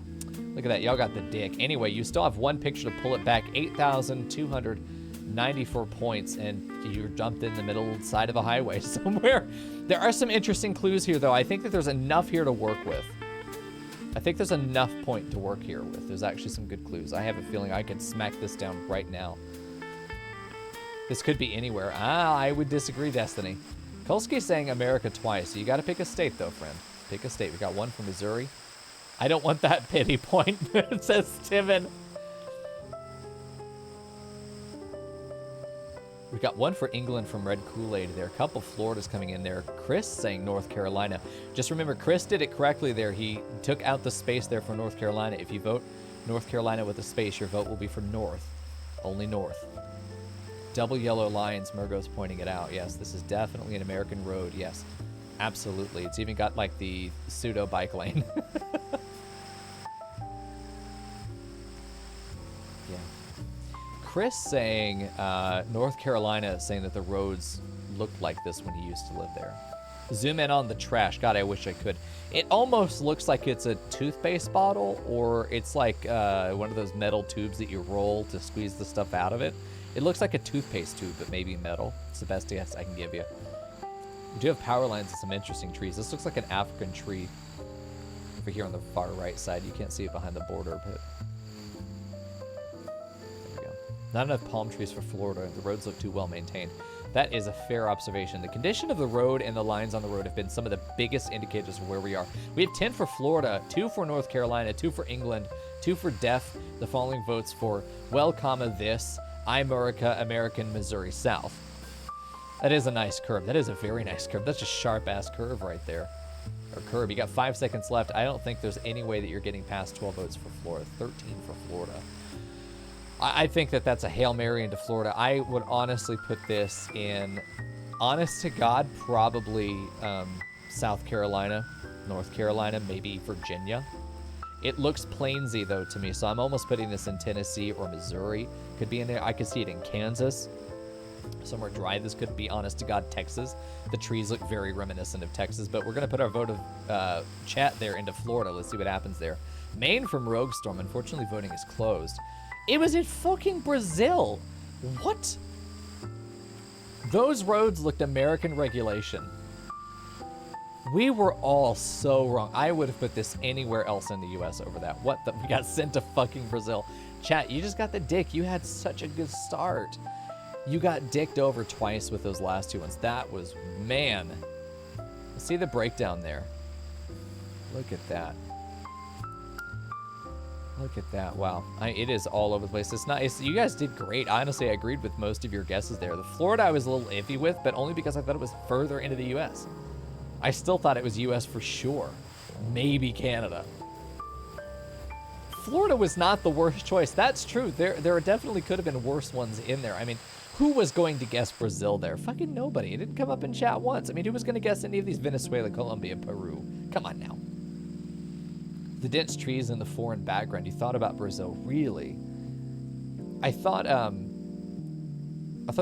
Look at that. Y'all got the dick. Anyway, you still have 1 picture to pull it back. 8,294 points, and you're dumped in the middle side of a highway somewhere. There are some interesting clues here, though. I think that there's enough here to work with. I think there's enough point to work here with. There's actually some good clues. I have a feeling I could smack this down right now. This could be anywhere. I would disagree, Destiny. Kolsky's saying America twice, so you got to pick a state, though, friend. Pick a state. We got 1 for Missouri. I don't want that pity point, says Steven. We got 1 for England from Red Kool-Aid there. A couple Floridas coming in there. Chris saying North Carolina. Just remember, Chris did it correctly there. He took out the space there for North Carolina. If you vote North Carolina with a space, your vote will be for North. Only North. Double yellow lines, Murgo's pointing it out. Yes, this is definitely an American road. Yes, absolutely. It's even got like the pseudo bike lane. Yeah. Chris saying North Carolina, saying that the roads looked like this when he used to live there. Zoom in on the trash. God, I wish I could. It almost looks like it's a toothpaste bottle, or it's like one of those metal tubes that you roll to squeeze the stuff out of it. It looks like a toothpaste tube, but maybe metal. It's the best guess I can give you. We do have power lines and some interesting trees. This looks like an African tree over here on the far right side. You can't see it behind the border, but there we go. Not enough palm trees for Florida. The roads look too well maintained. That is a fair observation. The condition of the road and the lines on the road have been some of the biggest indicators of where we are. We have 10 for Florida, 2 for North Carolina, 2 for England, 2 for deaf. The following votes for well, comma, this. Imerica, American, Missouri South. That is a nice curve. That is a very nice curve. That's a sharp-ass curve right there. Or curve. You got 5 seconds left. I don't think there's any way that you're getting past 12 votes for Florida. 13 for Florida. I think that that's a Hail Mary into Florida. I would honestly put this in, honest to God, probably South Carolina, North Carolina, maybe Virginia. It looks plainsy, though, to me, so I'm almost putting this in Tennessee or Missouri. Could be in there. I could see it in Kansas. Somewhere dry. This could be, honest to God, Texas. The trees look very reminiscent of Texas, but we're going to put our vote of chat there into Florida. Let's see what happens there. Maine from Rogue Storm. Unfortunately, voting is closed. It was in fucking Brazil. What? Those roads looked American regulation. We were all so wrong. I would have put this anywhere else in the U.S. over that. What the? We got sent to fucking Brazil. Chat, you just got the dick. You had such a good start. You got dicked over twice with those last 2 ones. That was, man. See the breakdown there. Look at that. Look at that. Wow. It is all over the place. It's not. You guys did great. Honestly, I agreed with most of your guesses there. The Florida I was a little iffy with, but only because I thought it was further into the U.S. I still thought it was U.S. for sure. Maybe Canada. Florida was not the worst choice. That's true. There definitely could have been worse ones in there. I mean, who was going to guess Brazil there? Fucking nobody. It didn't come up in chat once. I mean, who was going to guess any of these? Venezuela, Colombia, Peru? Come on now. The dense trees in the foreign background. You thought about Brazil, really? I thought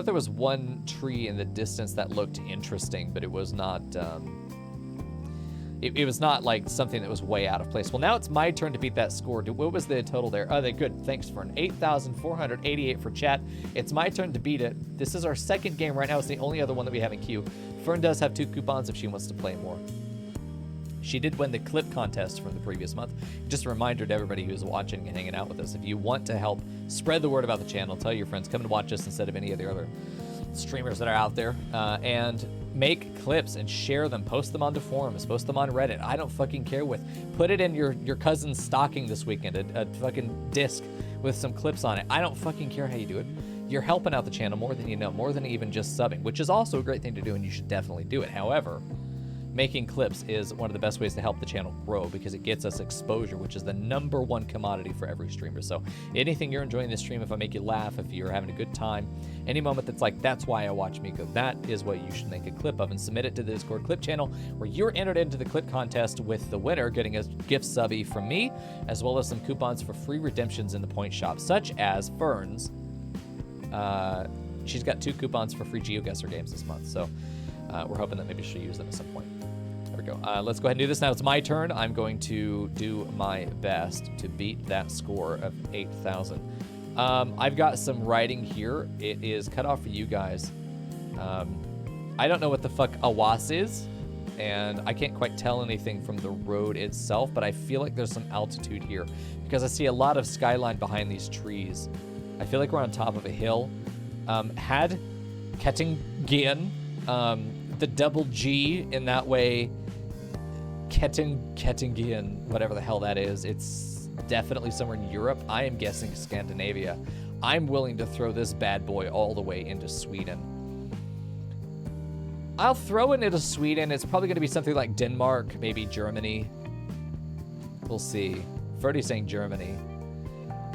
there was one tree in the distance that looked interesting, but it was not. It was not like something that was way out of place. Well, now it's my turn to beat that score. What was the total there? Oh, they good. Thanks for an 8,488 for chat. It's my turn to beat it. This is our second game right now. It's the only other one that we have in queue. Fern does have 2 coupons if she wants to play more. She did win the clip contest from the previous month. Just a reminder to everybody who's watching and hanging out with us, if you want to help spread the word about the channel, tell your friends, come and watch us instead of any of the other streamers that are out there, and make clips and share them, post them onto forums, post them on Reddit. I don't fucking care put it in your cousin's stocking this weekend, a fucking disc with some clips on it. I don't fucking care how you do it. You're helping out the channel more than you know, more than even just subbing, which is also a great thing to do, and you should definitely do it. However, making clips is one of the best ways to help the channel grow because it gets us exposure, which is the #1 commodity for every streamer. So anything you're enjoying this stream, if I make you laugh, if you're having a good time, any moment that's like, that's why I watch Mico, that is what you should make a clip of and submit it to the Discord clip channel, where you're entered into the clip contest with the winner getting a gift subby from me, as well as some coupons for free redemptions in the point shop, such as Fern's. She's got 2 coupons for free Geoguessr games this month, so we're hoping that maybe she'll use them at some point. There we go. Let's go ahead and do this now. It's my turn. I'm going to do my best to beat that score of 8,000. I've got some writing here. It is cut off for you guys. I don't know what the fuck Awas is, and I can't quite tell anything from the road itself, but I feel like there's some altitude here because I see a lot of skyline behind these trees. I feel like we're on top of a hill. Had Kettingen, the double G in that way, Kettingen, whatever the hell that is. It's definitely somewhere in Europe. I am guessing Scandinavia. I'm willing to throw this bad boy all the way into Sweden. I'll throw it into Sweden. It's probably going to be something like Denmark, maybe Germany. We'll see. Ferdy's saying Germany.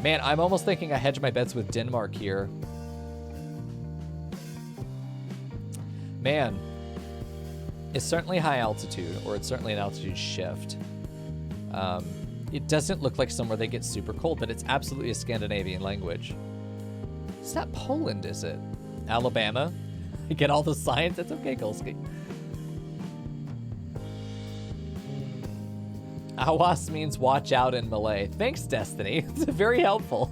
Man, I'm almost thinking I hedge my bets with Denmark here. Man, it's certainly high altitude, or it's certainly an altitude shift. It doesn't look like somewhere they get super cold, but it's absolutely a Scandinavian language. It's not Poland, is it? Alabama? You get all the science? It's okay, Golski. Awas means watch out in Malay. Thanks, Destiny. It's very helpful.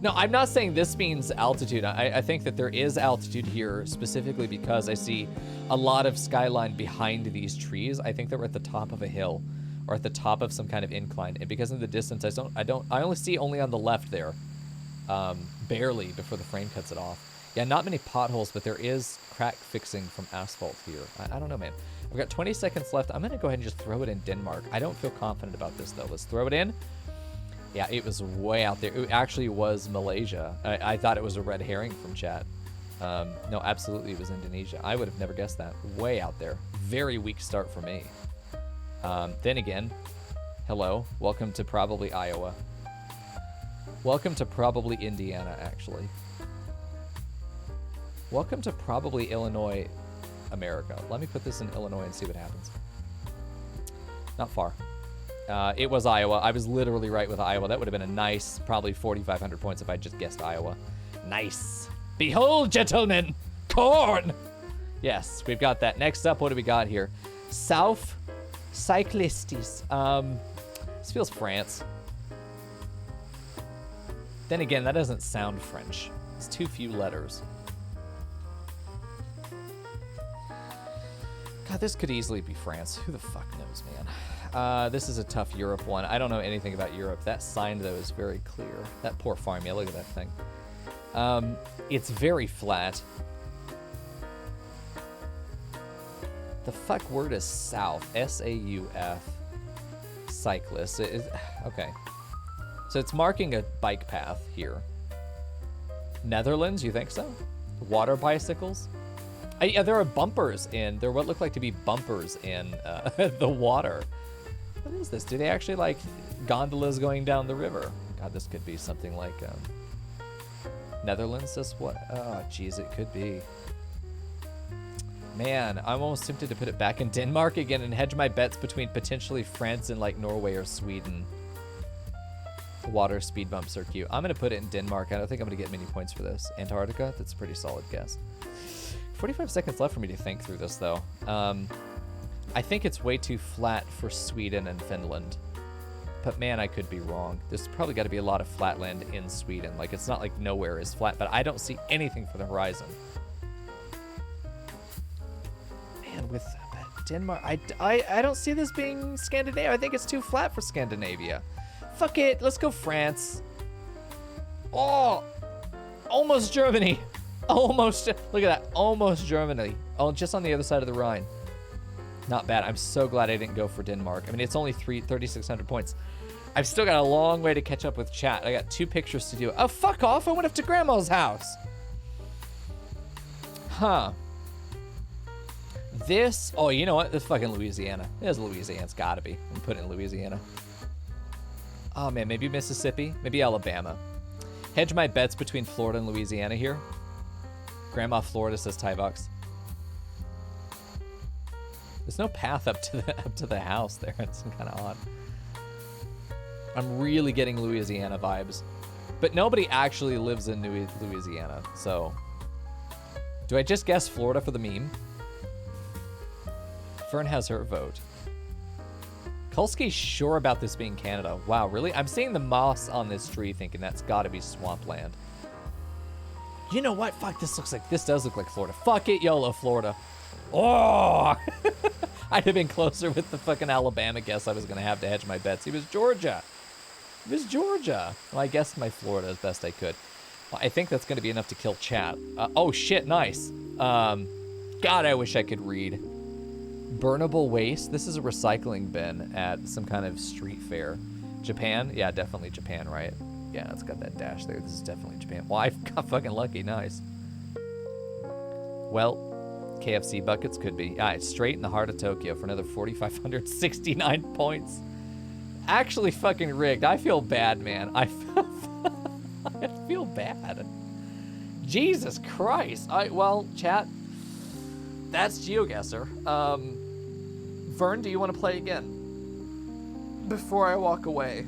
No, I'm not saying this means altitude. I think that there is altitude here specifically because I see a lot of skyline behind these trees. I think that we're at the top of a hill or at the top of some kind of incline. And because in the distance, I only see on the left there, barely before the frame cuts it off. Yeah, not many potholes, but there is crack fixing from asphalt here. I don't know, man. We've got 20 seconds left. I'm going to go ahead and just throw it in Denmark. I don't feel confident about this, though. Let's throw it in. Yeah, it was way out there. It actually was Malaysia. I thought it was a red herring from chat. No, absolutely, it was Indonesia. I would have never guessed that. Way out there. Very weak start for me. Then again, hello. Welcome to probably Iowa. Welcome to probably Indiana, actually. Welcome to probably Illinois, America. Let me put this in Illinois and see what happens. Not far. It was Iowa. I was literally right with Iowa. That would have been a nice, probably 4,500 points if I just guessed Iowa. Nice. Behold, gentlemen, corn. Yes, we've got that. Next up, what do we got here? South Cyclistes. This feels France. Then again, that doesn't sound French. It's too few letters. God, this could easily be France. Who the fuck knows, man? This is a tough Europe one. I don't know anything about Europe. That sign, though, is very clear. That poor farm. Yeah, look at that thing. It's very flat. The fuck word is south. S-A-U-F. Cyclist. Okay. So it's marking a bike path here. Netherlands, you think so? Water bicycles? Yeah, there are bumpers in, there what look like to be bumpers in the water. What is this? Do they actually like gondolas going down the river? God, this could be something like Netherlands. This what? Oh, geez, it could be. Man, I'm almost tempted to put it back in Denmark again and hedge my bets between potentially France and like Norway or Sweden. Water speed bumps are cute. I'm going to put it in Denmark. I don't think I'm going to get many points for this. Antarctica? That's a pretty solid guess. 45 seconds left for me to think through this, though. I think it's way too flat for Sweden and Finland. But man, I could be wrong. There's probably got to be a lot of flat land in Sweden. Like, it's not like nowhere is flat, but I don't see anything for the horizon. Man, with Denmark, I don't see this being Scandinavia. I think it's too flat for Scandinavia. Fuck it, let's go France. Oh, almost Germany. Almost, look at that, almost Germany. Oh, just on the other side of the Rhine. Not bad. I'm so glad I didn't go for Denmark. I mean, it's only 3,600 points. I've still got a long way to catch up with chat. I got 2 pictures to do. Oh, fuck off. I went up to Grandma's house. Huh. This, oh, you know what? This fucking Louisiana. There's Louisiana. It's gotta be. I'm putting it in Louisiana. Oh, man, maybe Mississippi. Maybe Alabama. Hedge my bets between Florida and Louisiana here. Grandma Florida, says Tyvox. There's no path up to the house there. It's kind of odd. I'm really getting Louisiana vibes. But nobody actually lives in Louisiana, so... Do I just guess Florida for the meme? Fern has her vote. Kulski's sure about this being Canada. Wow, really? I'm seeing the moss on this tree thinking that's gotta be swampland. You know what? Fuck, this does look like Florida. Fuck it, YOLO, Florida. Oh! I'd have been closer with the fucking Alabama guess I was gonna have to hedge my bets. He was Georgia. It was Georgia. Well, I guessed my Florida as best I could. Well, I think that's gonna be enough to kill chat. Oh shit, nice. God, I wish I could read. Burnable waste. This is a recycling bin at some kind of street fair. Japan? Yeah, definitely Japan, right? Yeah, it's got that dash there. This is definitely Japan. Well, I got fucking lucky. Nice. Well, KFC buckets could be. All right, straight in the heart of Tokyo for another 4,569 points. Actually fucking rigged. I feel bad, man. I feel bad. Jesus Christ. Well, chat, that's Geoguessr. Vern, do you want to play again before I walk away?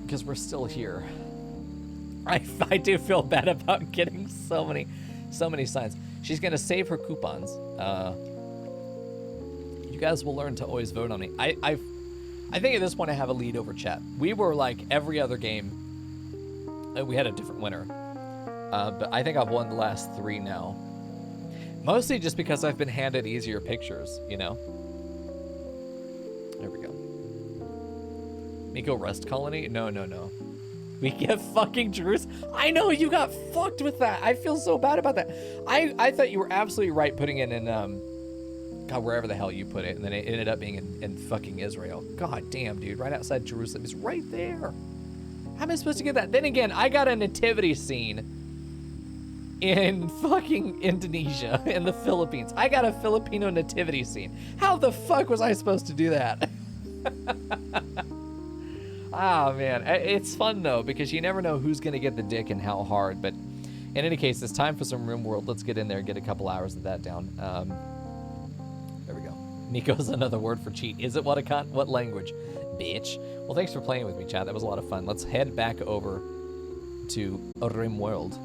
Because we're still here. I do feel bad about getting so many signs. She's gonna save her coupons. You guys will learn to always vote on me. I think at this point I have a lead over chat. We were like every other game, we had a different winner. But I think I've won the last 3 now. Mostly just because I've been handed easier pictures, you know? There we go. Mico Rest Colony? No. We get fucking Jerusalem. I know, you got fucked with that. I feel so bad about that. I thought you were absolutely right putting it in, God, wherever the hell you put it. And then it ended up being in fucking Israel. God damn, dude. Right outside Jerusalem. It's right there. How am I supposed to get that? Then again, I got a nativity scene in fucking Indonesia, in the Philippines. I got a Filipino nativity scene. How the fuck was I supposed to do that? Ah, man. It's fun, though, because you never know who's going to get the dick and how hard. But in any case, it's time for some RimWorld. Let's get in there and get a couple hours of that down. There we go. Mico's another word for cheat. Is it what language? Bitch. Well, thanks for playing with me, chat. That was a lot of fun. Let's head back over to RimWorld.